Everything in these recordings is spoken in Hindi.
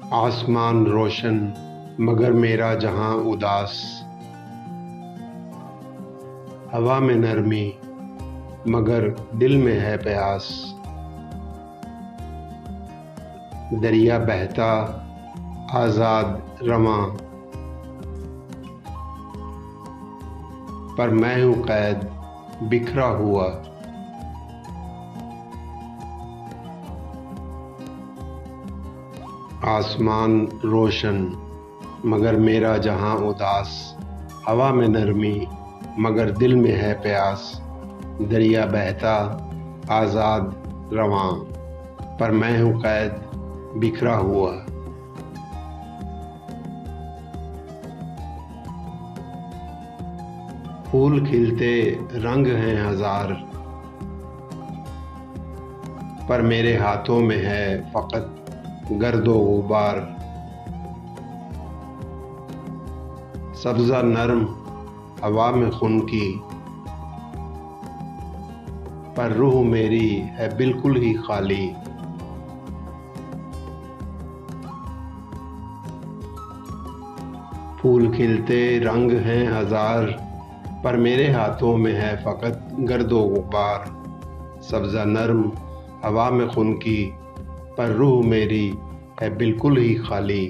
आसमान रोशन मगर मेरा जहां उदास। हवा में नरमी मगर दिल में है प्यास। दरिया बहता आज़ाद रवां, पर मैं हूँ कैद बिखरा हुआ। आसमान रोशन मगर मेरा जहां उदास। हवा में नरमी मगर दिल में है प्यास। दरिया बहता आज़ाद रवां, पर मैं हूँ कैद बिखरा हुआ। फूल खिलते रंग हैं हजार, पर मेरे हाथों में है फ़कत गर्दो गुबार। सब्ज़ा नरम हवा में खुनकी, पर रूह मेरी है बिल्कुल ही खाली। फूल खिलते रंग हैं हजार, पर मेरे हाथों में है फ़कत गर्दो गुबार। सब्ज़ा नरम हवा में खुनकी, पर रूह मेरी है बिल्कुल ही खाली।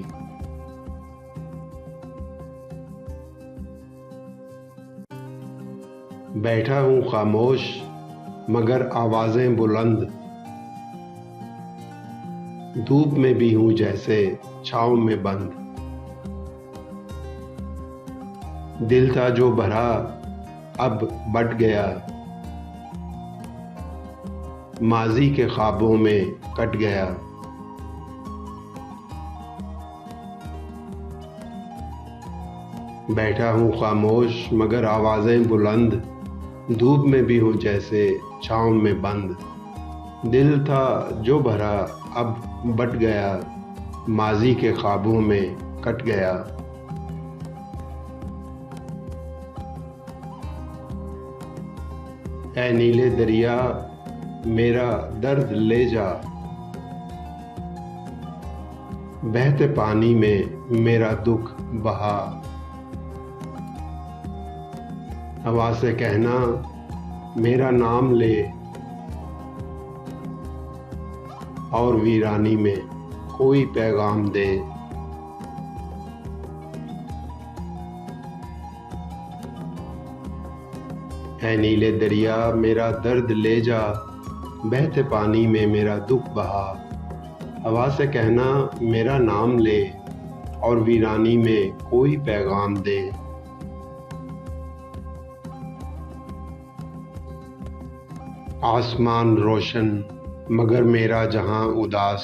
बैठा हूँ खामोश मगर आवाज़ें बुलंद। धूप में भी हूँ जैसे छाँव में बंद। दिल था जो भरा अब बट गया, माजी के ख्वाबों में कट गया। बैठा हूँ खामोश मगर आवाज़ें बुलंद। धूप में भी हूँ जैसे छाँव में बंद। दिल था जो भरा अब बट गया, माजी के ख्वाबों में कट गया। ऐ नीले दरिया मेरा दर्द ले जा, बहते पानी में मेरा दुख बहा। हवा से कहना मेरा नाम ले, और वीरानी में कोई पैगाम दे। ऐ नीले दरिया मेरा दर्द ले जा, बहते पानी में मेरा दुख बहा। हवा से कहना मेरा नाम ले, और वीरानी में कोई पैगाम दे। आसमान रोशन मगर मेरा जहां उदास।